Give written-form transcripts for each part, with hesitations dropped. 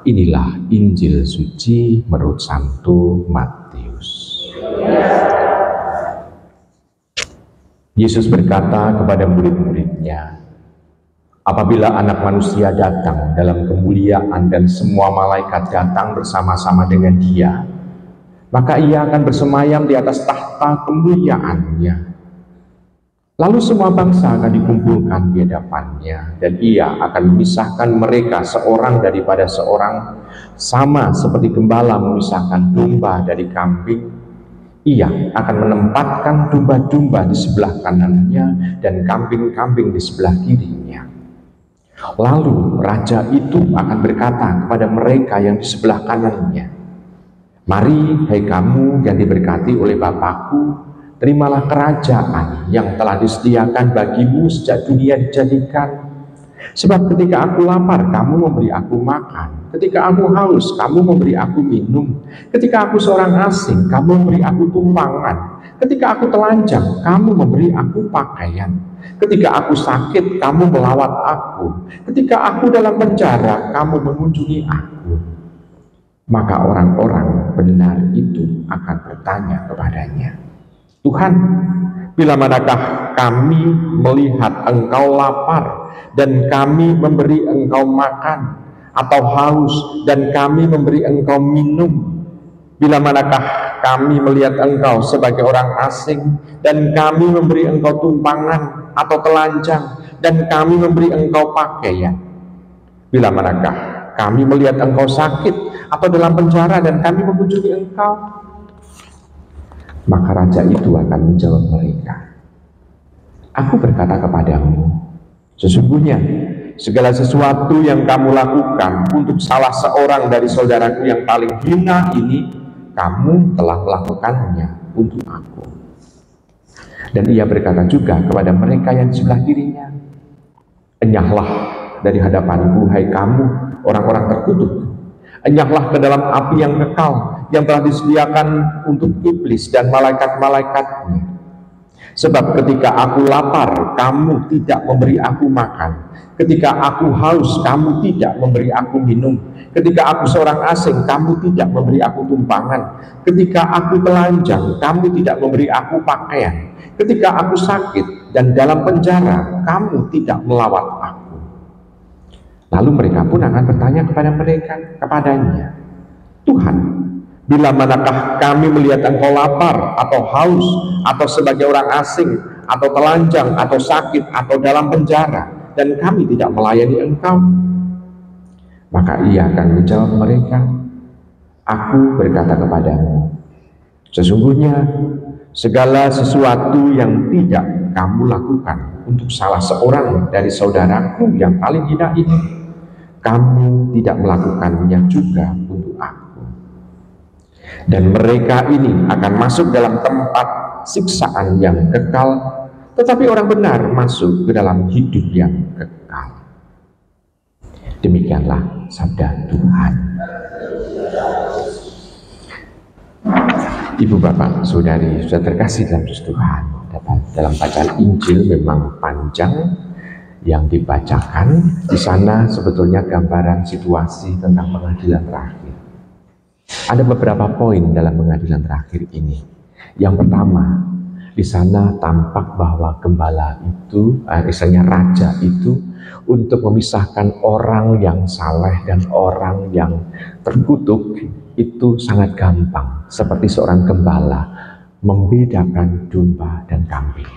Inilah Injil suci menurut Santo Matius. Yesus berkata kepada murid-muridnya, apabila Anak Manusia datang dalam kemuliaan dan semua malaikat datang bersama-sama dengan Dia, maka Ia akan bersemayam di atas tahta kemuliaannya. Lalu semua bangsa akan dikumpulkan di hadapannya, dan Ia akan memisahkan mereka seorang daripada seorang, sama seperti gembala memisahkan domba dari kambing. Ia akan menempatkan domba-domba di sebelah kanannya dan kambing-kambing di sebelah kirinya. Lalu raja itu akan berkata kepada mereka yang di sebelah kanannya, mari, hai kamu yang diberkati oleh Bapakku, terimalah kerajaan yang telah disediakan bagimu sejak dunia dijadikan. Sebab ketika aku lapar, kamu memberi aku makan. Ketika aku haus, kamu memberi aku minum. Ketika aku seorang asing, kamu memberi aku tumpangan. Ketika aku telanjang, kamu memberi aku pakaian. Ketika aku sakit, kamu melawat aku. Ketika aku dalam penjara, kamu mengunjungi aku. Maka orang-orang benar itu akan bertanya kepadanya, Tuhan, bila manakah kami melihat Engkau lapar dan kami memberi Engkau makan, atau haus dan kami memberi Engkau minum? Bila manakah kami melihat Engkau sebagai orang asing dan kami memberi Engkau tumpangan atau telanjang dan kami memberi Engkau pakaian? Bila manakah kami melihat Engkau sakit atau dalam penjara dan kami mengunjungi Engkau? Maka raja itu akan menjawab mereka, aku berkata kepadamu, sesungguhnya segala sesuatu yang kamu lakukan untuk salah seorang dari saudaraku yang paling hina ini, kamu telah melakukannya untuk aku. Dan ia berkata juga kepada mereka yang di sebelah kirinya, enyahlah dari hadapanku, hai kamu orang-orang terkutuk, enyahlah ke dalam api yang kekal yang telah disediakan untuk iblis dan malaikat-malaikatnya. Sebab ketika aku lapar, kamu tidak memberi aku makan. Ketika aku haus, kamu tidak memberi aku minum. Ketika aku seorang asing, kamu tidak memberi aku tumpangan. Ketika aku telanjang, kamu tidak memberi aku pakaian. Ketika aku sakit dan dalam penjara, kamu tidak melawat aku. Lalu mereka pun akan bertanya kepadanya, Tuhan, bila manakah kami melihat Engkau lapar atau haus atau sebagai orang asing atau telanjang atau sakit atau dalam penjara dan kami tidak melayani Engkau? Maka ia akan menjawab mereka, aku berkata kepadamu, sesungguhnya segala sesuatu yang tidak kamu lakukan untuk salah seorang dari saudaraku yang paling hina ini, kamu tidak melakukannya juga untuk aku. Dan mereka ini akan masuk dalam tempat siksaan yang kekal, tetapi orang benar masuk ke dalam hidup yang kekal. Demikianlah sabda Tuhan. Ibu, Bapak, Saudari, sudah terkasih dalam Tuhan, dalam bacaan Injil memang panjang yang dibacakan. Di sana sebetulnya gambaran situasi tentang pengadilan terakhir. Ada beberapa poin dalam pengadilan terakhir ini. Yang pertama, di sana tampak bahwa gembala itu, misalnya raja itu, untuk memisahkan orang yang saleh dan orang yang terkutuk itu sangat gampang, seperti seorang gembala membedakan domba dan kambing.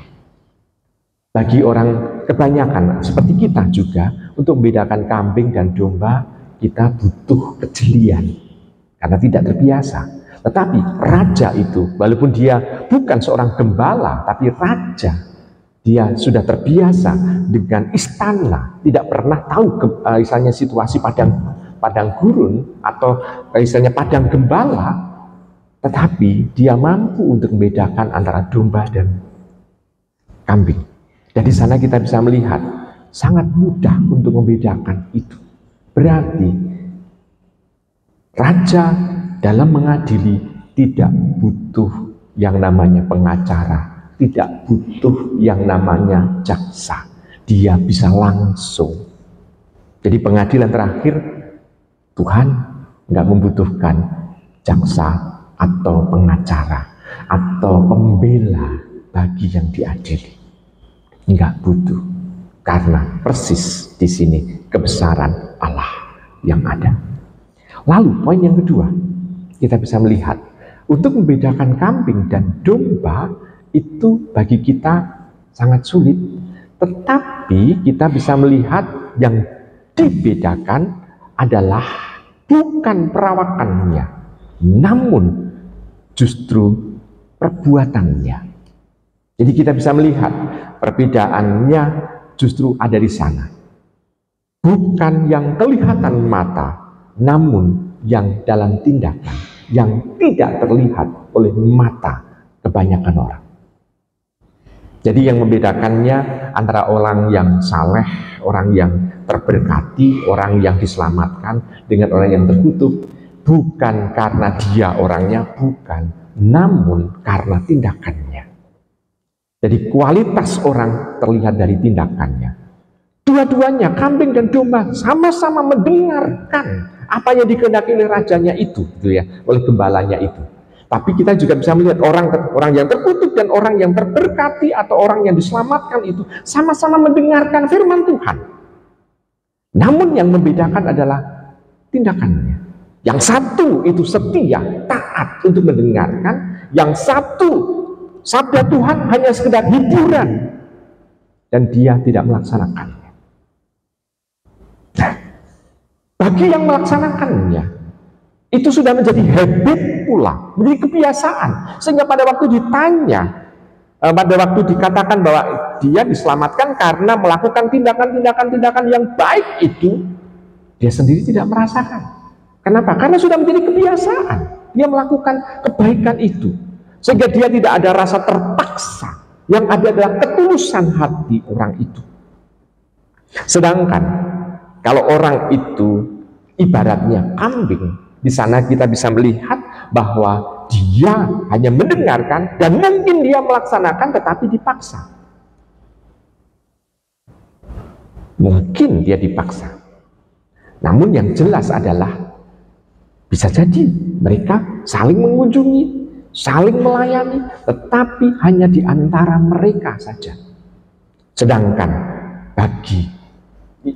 Bagi orang kebanyakan seperti kita juga, untuk membedakan kambing dan domba kita butuh kejelian karena tidak terbiasa. Tetapi raja itu, walaupun dia bukan seorang gembala, tapi raja, dia sudah terbiasa dengan istana, tidak pernah tahu misalnya situasi padang gurun atau misalnya padang gembala, tetapi dia mampu untuk membedakan antara domba dan kambing. Dan di sana kita bisa melihat sangat mudah untuk membedakan itu. Berarti raja dalam mengadili tidak butuh yang namanya pengacara, tidak butuh yang namanya jaksa. Dia bisa langsung. Jadi pengadilan terakhir Tuhan nggak membutuhkan jaksa atau pengacara atau pembela bagi yang diadili. Nggak butuh, karena persis di sini kebesaran Allah yang ada. Lalu poin yang kedua, kita bisa melihat untuk membedakan kambing dan domba itu bagi kita sangat sulit, tetapi kita bisa melihat yang dibedakan adalah bukan perawakannya, namun justru perbuatannya. Jadi kita bisa melihat perbedaannya justru ada di sana. Bukan yang kelihatan mata, namun yang dalam tindakan, yang tidak terlihat oleh mata kebanyakan orang. Jadi yang membedakannya antara orang yang saleh, orang yang terberkati, orang yang diselamatkan dengan orang yang terkutuk, bukan karena dia orangnya, bukan, namun karena tindakannya. Jadi kualitas orang terlihat dari tindakannya. Dua-duanya, kambing dan domba, sama-sama mendengarkan apa yang dikehendaki oleh rajanya itu, gitu ya, oleh gembalanya itu. Tapi kita juga bisa melihat orang yang terkutuk dan orang yang terberkati atau orang yang diselamatkan itu sama-sama mendengarkan firman Tuhan. Namun yang membedakan adalah tindakannya. Yang satu itu setia, taat untuk mendengarkan. Yang satu, sabda Tuhan hanya sekedar hiburan dan dia tidak melaksanakannya. Nah, bagi yang melaksanakannya itu sudah menjadi habit pula, menjadi kebiasaan, sehingga pada waktu ditanya, pada waktu dikatakan bahwa dia diselamatkan karena melakukan tindakan-tindakan yang baik itu, dia sendiri tidak merasakan. Kenapa? Karena sudah menjadi kebiasaan, dia melakukan kebaikan itu, sehingga dia tidak ada rasa terpaksa, yang ada adalah ketulusan hati orang itu. Sedangkan kalau orang itu ibaratnya kambing, di sana kita bisa melihat bahwa dia hanya mendengarkan dan mungkin dia melaksanakan tetapi dipaksa. Mungkin dia dipaksa. Namun yang jelas adalah bisa jadi mereka saling mengunjungi, saling melayani, tetapi hanya di antara mereka saja. Sedangkan bagi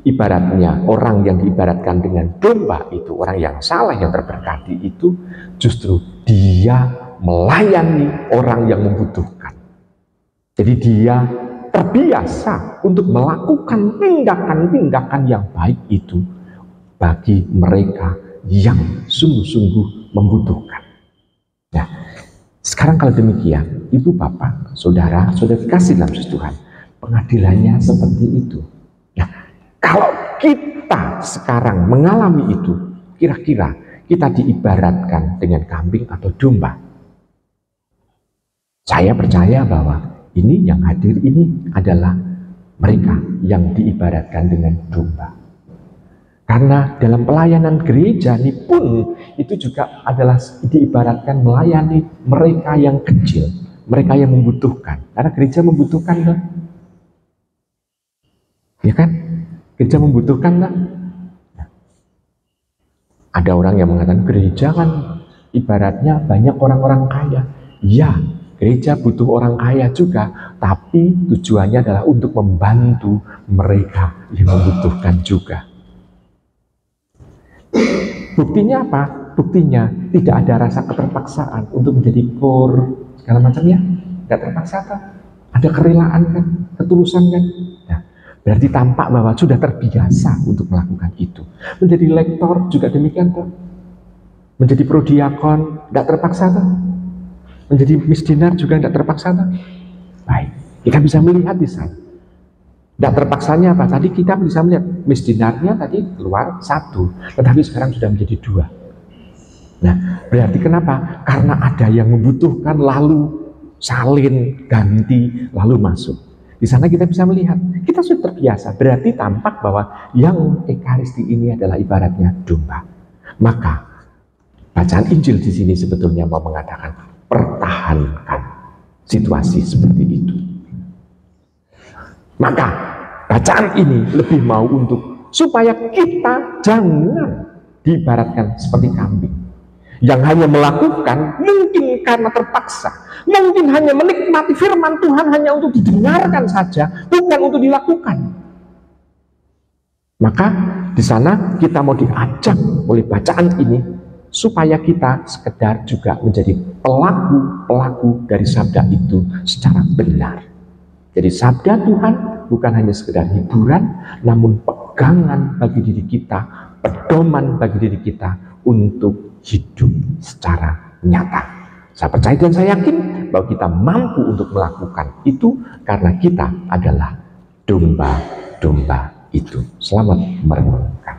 ibaratnya orang yang diibaratkan dengan domba itu, orang yang salah, yang terberkati itu, justru dia melayani orang yang membutuhkan. Jadi dia terbiasa untuk melakukan tindakan-tindakan yang baik itu bagi mereka yang sungguh-sungguh membutuhkan. Nah, sekarang kalau demikian, ibu, bapak, saudara, saudara kasih dalam Tuhan, pengadilannya seperti itu. Kalau kita sekarang mengalami itu, kira-kira kita diibaratkan dengan kambing atau domba? Saya percaya bahwa ini yang hadir ini adalah mereka yang diibaratkan dengan domba. Karena dalam pelayanan gereja ini pun itu juga adalah diibaratkan melayani mereka yang kecil, mereka yang membutuhkan. Karena gereja membutuhkan, kan? Ya kan? Gereja membutuhkan, kan? Ada orang yang mengatakan gereja kan ibaratnya banyak orang-orang kaya. Ya, gereja butuh orang kaya juga, tapi tujuannya adalah untuk membantu mereka yang membutuhkan juga. Buktinya apa? Buktinya tidak ada rasa keterpaksaan untuk menjadi kor segala macamnya. Tidak terpaksa kan? Ada kerelaan kan? Ketulusan kan? Nah, berarti tampak bahwa sudah terbiasa untuk melakukan itu. Menjadi lektor juga demikian kan? Menjadi prodiakon tidak terpaksa kan? Menjadi misdinar juga tidak terpaksa kan? Baik, kita bisa melihat di sana. Tidak terpaksanya apa? Tadi kita bisa melihat misdinarnya tadi keluar 1, tetapi sekarang sudah menjadi 2. Nah, berarti kenapa? Karena ada yang membutuhkan lalu salin, ganti, lalu masuk. Di sana kita bisa melihat, kita sudah terbiasa. Berarti tampak bahwa yang Ekaristi ini adalah ibaratnya domba. Maka bacaan Injil di sini sebetulnya mau mengatakan pertahankan situasi seperti itu. Maka bacaan ini lebih mau untuk supaya kita jangan diibaratkan seperti kambing yang hanya melakukan mungkin karena terpaksa, mungkin hanya menikmati firman Tuhan hanya untuk didengarkan saja, bukan untuk dilakukan. Maka di sana kita mau diajak oleh bacaan ini supaya kita sekedar juga menjadi pelaku-pelaku dari sabda itu secara benar. Jadi sabda Tuhan bukan hanya sekedar hiburan, namun pegangan bagi diri kita, pedoman bagi diri kita untuk hidup secara nyata. Saya percaya dan saya yakin bahwa kita mampu untuk melakukan itu karena kita adalah domba-domba itu. Selamat merenungkan.